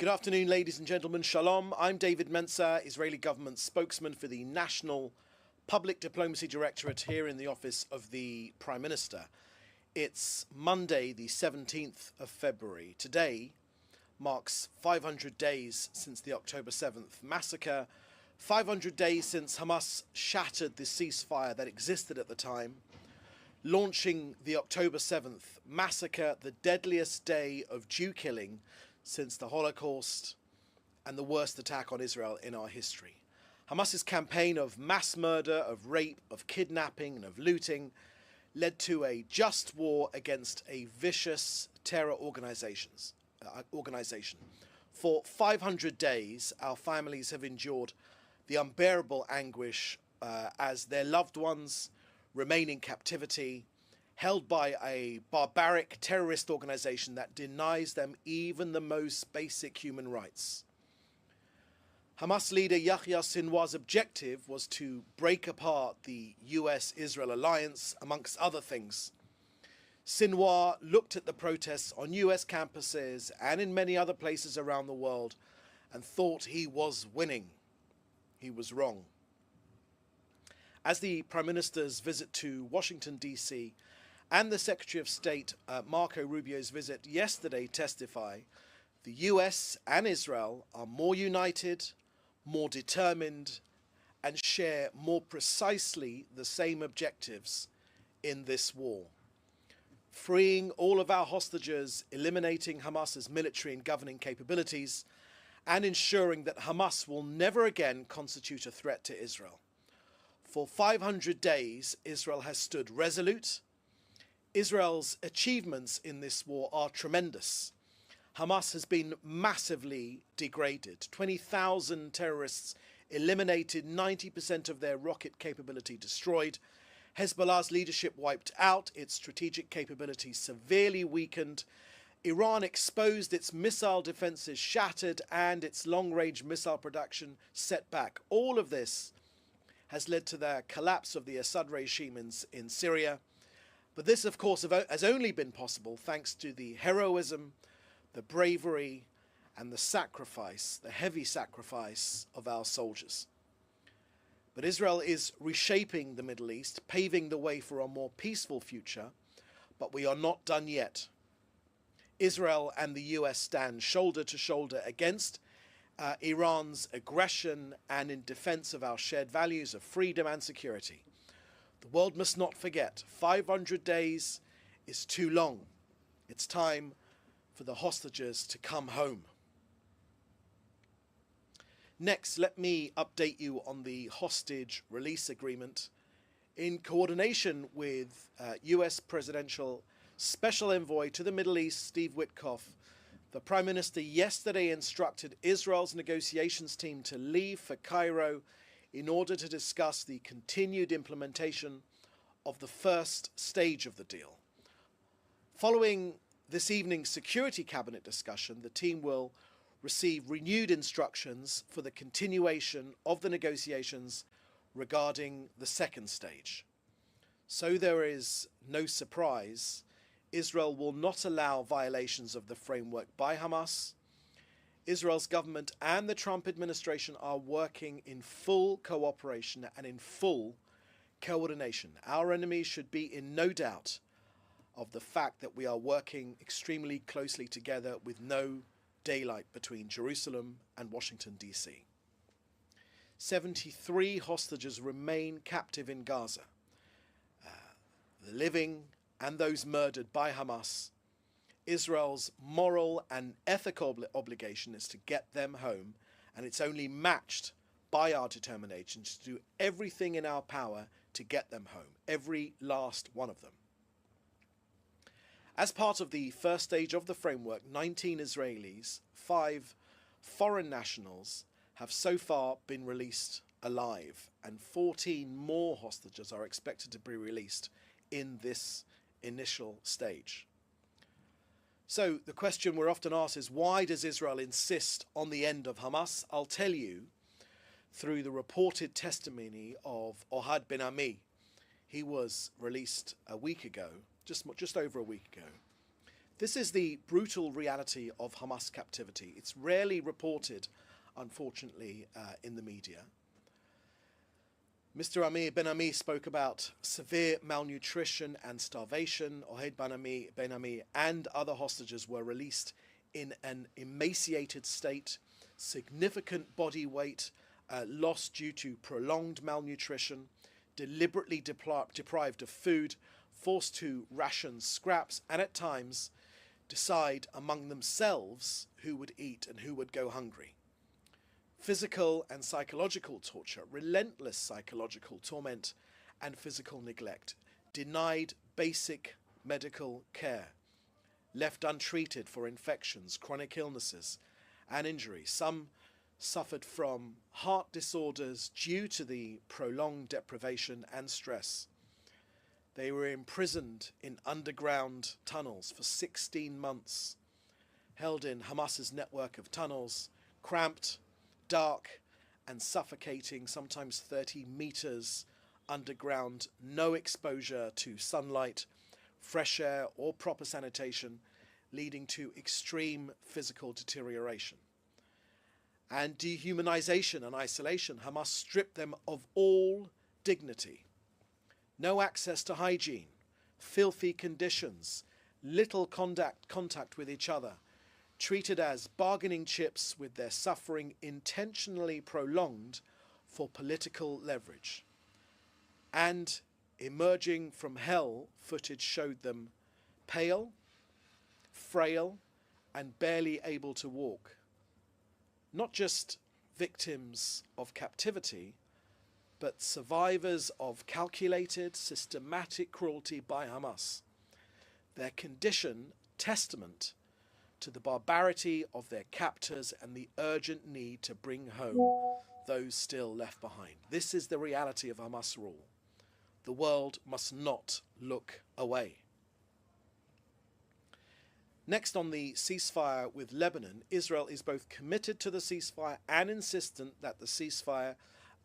Good afternoon, ladies and gentlemen. Shalom. I'm David Mencer, Israeli government spokesman for the National Public Diplomacy Directorate here in the office of the Prime Minister. It's Monday, the 17th of February. Today marks 500 days since the October 7th massacre, 500 days since Hamas shattered the ceasefire that existed at the time, launching the October 7th massacre, the deadliest day of Jew killing since the Holocaust and the worst attack on Israel in our history. Hamas's campaign of mass murder, of rape, of kidnapping and of looting led to a just war against a vicious terror organization. For 500 days, our families have endured the unbearable anguish as their loved ones remain in captivity, held by a barbaric terrorist organization that denies them even the most basic human rights. Hamas leader Yahya Sinwar's objective was to break apart the US-Israel alliance, amongst other things. Sinwar looked at the protests on US campuses and in many other places around the world and thought he was winning. He was wrong. As the Prime Minister's visit to Washington, D.C., and the Secretary of State Marco Rubio's visit yesterday testify, the US and Israel are more united, more determined, and share more precisely the same objectives in this war. Freeing all of our hostages, eliminating Hamas's military and governing capabilities, and ensuring that Hamas will never again constitute a threat to Israel. For 500 days, Israel has stood resolute. Israel's achievements in this war are tremendous. Hamas has been massively degraded. 20,000 terrorists eliminated, 90% of their rocket capability destroyed. Hezbollah's leadership wiped out, its strategic capability severely weakened. Iran exposed, its missile defenses shattered, and its long-range missile production set back. All of this has led to the collapse of the Assad regime in Syria. But this, of course, has only been possible thanks to the heroism, the bravery, and the sacrifice, the heavy sacrifice of our soldiers. But Israel is reshaping the Middle East, paving the way for a more peaceful future, but we are not done yet. Israel and the US stand shoulder to shoulder against Iran's aggression and in defense of our shared values of freedom and security. The world must not forget, 500 days is too long. It's time for the hostages to come home. Next, let me update you on the hostage release agreement. In coordination with US Presidential Special Envoy to the Middle East, Steve Witkoff, the Prime Minister yesterday instructed Israel's negotiations team to leave for Cairo in order to discuss the continued implementation of the first stage of the deal. Following this evening's Security Cabinet discussion, the team will receive renewed instructions for the continuation of the negotiations regarding the second stage. So there is no surprise, Israel will not allow violations of the framework by Hamas. Israel's government and the Trump administration are working in full cooperation and in full coordination. Our enemies should be in no doubt of the fact that we are working extremely closely together with no daylight between Jerusalem and Washington, D.C. 73 hostages remain captive in Gaza. The living and those murdered by Hamas. Israel's moral and ethical obligation is to get them home, and it's only matched by our determination to do everything in our power to get them home, every last one of them. As part of the first stage of the framework, 19 Israelis, 5 foreign nationals have so far been released alive, and 14 more hostages are expected to be released in this initial stage. So the question we're often asked is, why does Israel insist on the end of Hamas? I'll tell you through the reported testimony of Ohad Ben Ami. He was released a week ago, just over a week ago. This is the brutal reality of Hamas captivity. It's rarely reported, unfortunately, in the media. Mr. Amir Ben Ami spoke about severe malnutrition and starvation. Ohed Ben Ami and other hostages were released in an emaciated state, significant body weight lost due to prolonged malnutrition, deliberately deprived of food, forced to ration scraps, and at times decide among themselves who would eat and who would go hungry. Physical and psychological torture, relentless psychological torment, and physical neglect, denied basic medical care, left untreated for infections, chronic illnesses, and injury. Some suffered from heart disorders due to the prolonged deprivation and stress. They were imprisoned in underground tunnels for 16 months, held in Hamas's network of tunnels, cramped, dark, and suffocating, sometimes 30 meters underground, no exposure to sunlight, fresh air, or proper sanitation, leading to extreme physical deterioration. And dehumanization and isolation. Hamas stripped them of all dignity. No access to hygiene, filthy conditions, little contact with each other, treated as bargaining chips with their suffering intentionally prolonged for political leverage. And emerging from hell footage showed them pale, frail, and barely able to walk. Not just victims of captivity, but survivors of calculated, systematic cruelty by Hamas. Their condition testament to the barbarity of their captors and the urgent need to bring home those still left behind. This is the reality of Hamas rule. The world must not look away. Next, on the ceasefire with Lebanon, Israel is both committed to the ceasefire and insistent that the ceasefire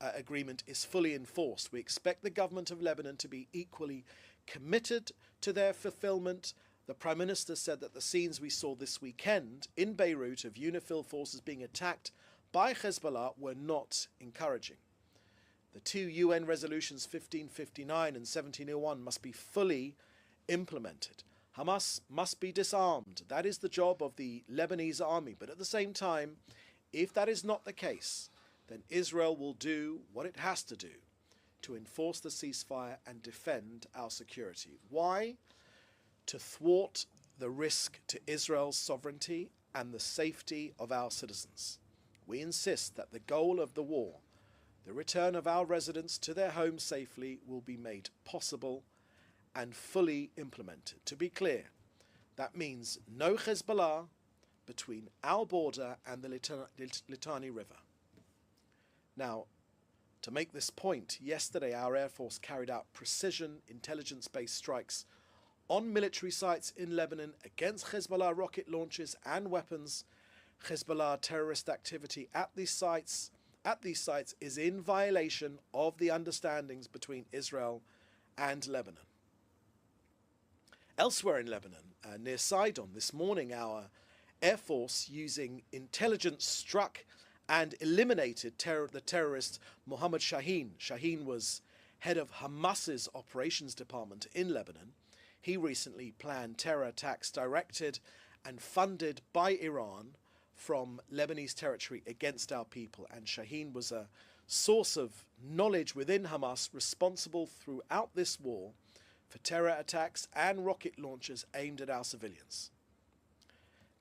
agreement is fully enforced. We expect the government of Lebanon to be equally committed to their fulfillment. The Prime Minister said that the scenes we saw this weekend in Beirut of UNIFIL forces being attacked by Hezbollah were not encouraging. The two UN resolutions 1559 and 1701 must be fully implemented. Hamas must be disarmed. That is the job of the Lebanese army. But at the same time, if that is not the case, then Israel will do what it has to do to enforce the ceasefire and defend our security. Why? To thwart the risk to Israel's sovereignty and the safety of our citizens. We insist that the goal of the war, the return of our residents to their homes safely, will be made possible and fully implemented. To be clear, that means no Hezbollah between our border and the Litani River. Now, to make this point, yesterday our Air Force carried out precision intelligence-based strikes on military sites in Lebanon against Hezbollah rocket launches and weapons. Hezbollah terrorist activity at these sites is in violation of the understandings between Israel and Lebanon. Elsewhere in Lebanon, near Sidon, this morning our Air Force, using intelligence, struck and eliminated the terrorist Mohammed Shaheen. Shaheen was head of Hamas's operations department in Lebanon. He recently planned terror attacks directed and funded by Iran from Lebanese territory against our people. And Shaheen was a source of knowledge within Hamas, responsible throughout this war for terror attacks and rocket launches aimed at our civilians.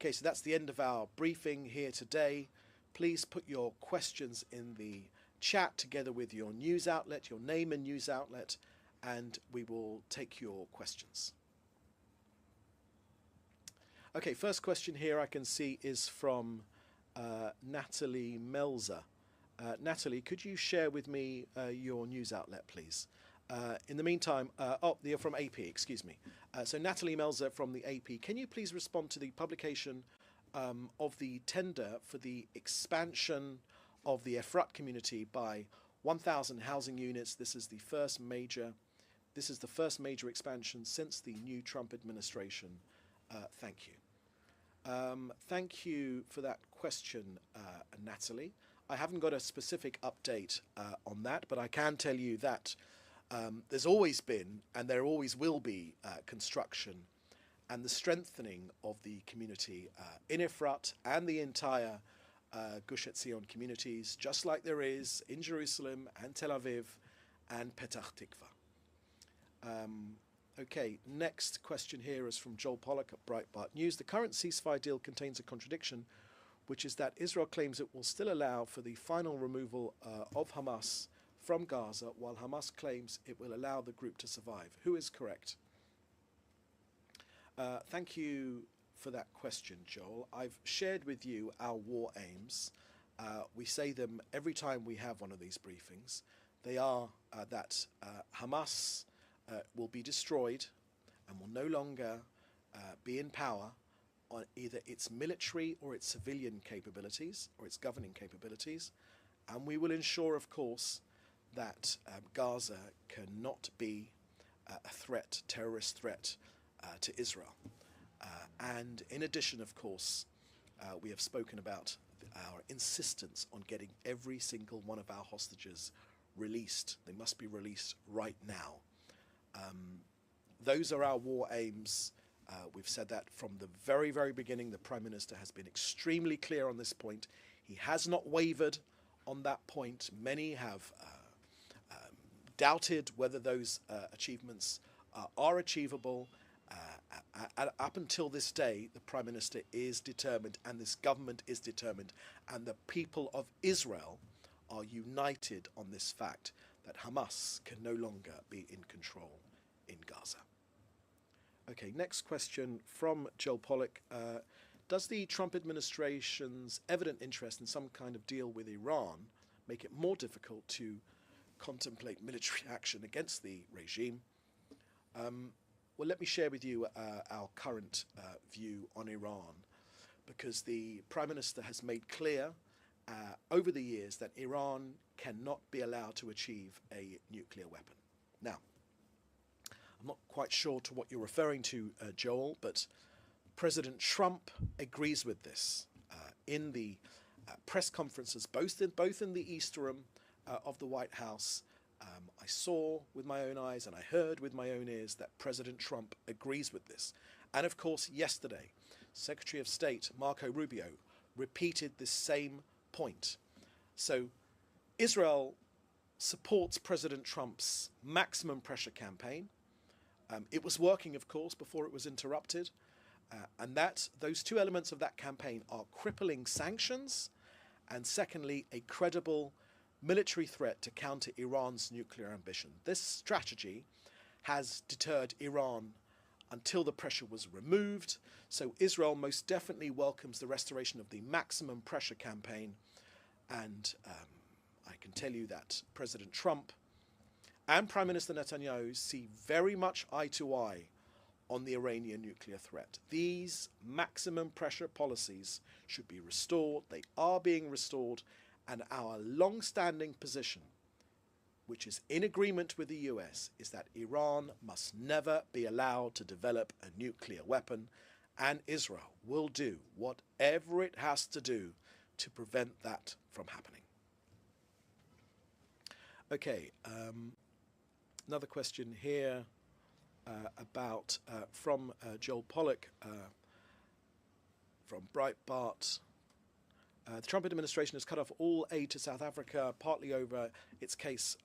Okay, so that's the end of our briefing here today. Please put your questions in the chat together with your news outlet, your name and news outlet, and we will take your questions. Okay, first question here I can see is from Natalie Melzer. Natalie, could you share with me your news outlet, please? In the meantime, they're from AP, excuse me. So Natalie Melzer from the AP, can you please respond to the publication of the tender for the expansion of the Efrat community by 1,000 housing units? This is the first major expansion since the new Trump administration Thank you. Thank you for that question, Natalie. I haven't got a specific update on that, but I can tell you that there's always been and there always will be construction and the strengthening of the community in Efrat and the entire Gush Etzion communities, just like there is in Jerusalem and Tel Aviv and Petach Tikva. Okay, next question here is from Joel Pollack at Breitbart News. The current ceasefire deal contains a contradiction, which is that Israel claims it will still allow for the final removal of Hamas from Gaza, while Hamas claims it will allow the group to survive. Who is correct? Thank you for that question, Joel. I've shared with you our war aims. We say them every time we have one of these briefings. They are that Hamas will be destroyed and will no longer be in power on either its military or its civilian capabilities or its governing capabilities. And we will ensure, of course, that Gaza cannot be a threat, terrorist threat to Israel. And in addition, of course, we have spoken about our insistence on getting every single one of our hostages released. They must be released right now. Those are our war aims. We've said that from the very, very beginning. The Prime Minister has been extremely clear on this point. He has not wavered on that point. Many have doubted whether those achievements are achievable. Up until this day, the Prime Minister is determined, and this government is determined, and the people of Israel are united on this fact that Hamas can no longer be in control in Gaza. Okay, next question from Joel Pollack. Does the Trump administration's evident interest in some kind of deal with Iran make it more difficult to contemplate military action against the regime? Well, let me share with you our current view on Iran, because the Prime Minister has made clear over the years that Iran cannot be allowed to achieve a nuclear weapon. Now, I'm not quite sure to what you're referring to, Joel, but President Trump agrees with this. In the press conferences, both in the East Room of the White House, I saw with my own eyes and I heard with my own ears that President Trump agrees with this. And of course, yesterday, Secretary of State Marco Rubio repeated this same point. So Israel supports President Trump's maximum pressure campaign. It was working, of course, before it was interrupted. And those two elements of that campaign are crippling sanctions and, secondly, a credible military threat to counter Iran's nuclear ambition. This strategy has deterred Iran until the pressure was removed. So Israel most definitely welcomes the restoration of the maximum pressure campaign. And I can tell you that President Trump and Prime Minister Netanyahu see very much eye to eye on the Iranian nuclear threat. These maximum pressure policies should be restored. They are being restored. And our long-standing position, which is in agreement with the US, is that Iran must never be allowed to develop a nuclear weapon, and Israel will do whatever it has to do to prevent that from happening. Okay, another question here about from Joel Pollack from Breitbart. The Trump administration has cut off all aid to South Africa, partly over its case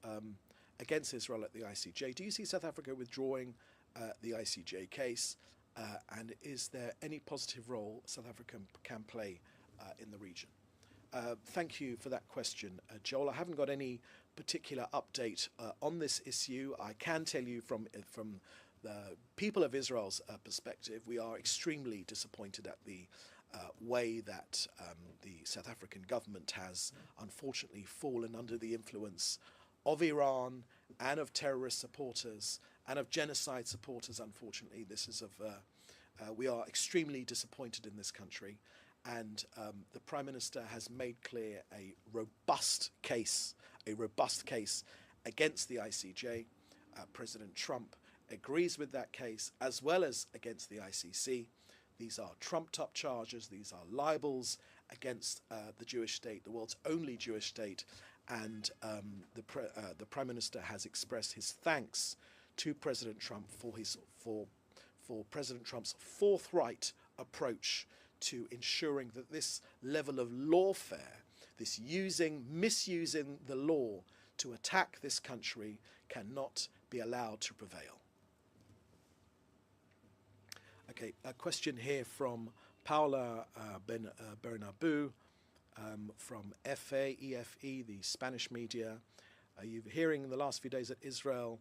against Israel at the ICJ. Do you see South Africa withdrawing the ICJ case? And is there any positive role South Africa can play in the region? Thank you for that question, Joel. I haven't got any particular update on this issue. I can tell you from the people of Israel's perspective, we are extremely disappointed at the way that the South African government has unfortunately fallen under the influence of Iran and of terrorist supporters and of genocide supporters. Unfortunately, we are extremely disappointed in this country, and the Prime Minister has made clear a robust case against the ICJ. President Trump agrees with that case as well as against the ICC. These are trumped-up charges. These are libels against the Jewish state, the world's only Jewish state. And the Prime Minister has expressed his thanks to President Trump for President Trump's forthright approach to ensuring that this level of lawfare, this misusing the law to attack this country, cannot be allowed to prevail. Okay, a question here from Paula Bernabu from EFE, the Spanish media. You're hearing in the last few days that Israel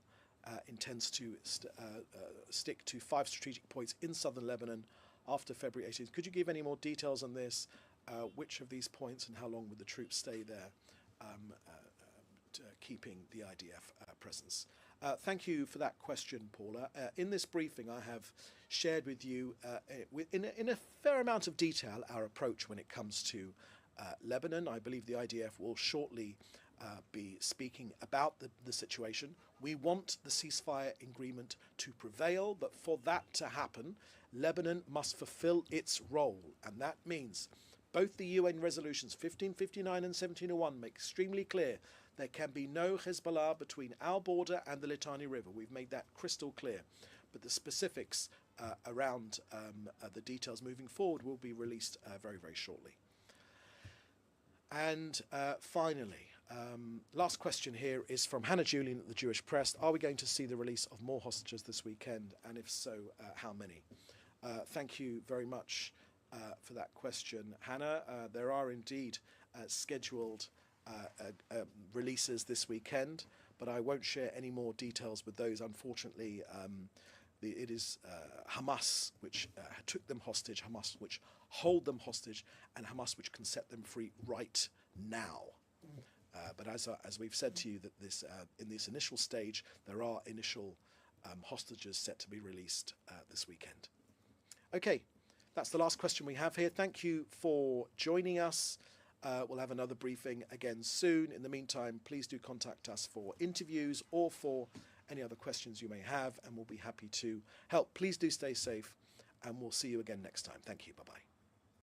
intends to stick to 5 strategic points in southern Lebanon after February 18th. Could you give any more details on this? Which of these points and how long would the troops stay there, keeping the IDF presence? Thank you for that question, Paula. In this briefing, I have shared with you in a fair amount of detail our approach when it comes to Lebanon. I believe the IDF will shortly be speaking about the situation. We want the ceasefire agreement to prevail, but for that to happen, Lebanon must fulfill its role, and that means both the UN resolutions 1559 and 1701 make extremely clear there can be no Hezbollah between our border and the Litani River. We've made that crystal clear. But the specifics around the details moving forward will be released very, very shortly. And finally, last question here is from Hannah Julian at the Jewish Press. Are we going to see the release of more hostages this weekend? And if so, how many? Thank you very much for that question, Hannah. There are indeed scheduled releases this weekend, but I won't share any more details with those. Unfortunately, it is Hamas which took them hostage, Hamas which hold them hostage, and Hamas which can set them free right now. But as we've said to you, that in this initial stage, there are initial hostages set to be released this weekend. Okay, that's the last question we have here. Thank you for joining us. We'll have another briefing again soon. In the meantime, please do contact us for interviews or for any other questions you may have, and we'll be happy to help. Please do stay safe, and we'll see you again next time. Thank you. Bye-bye.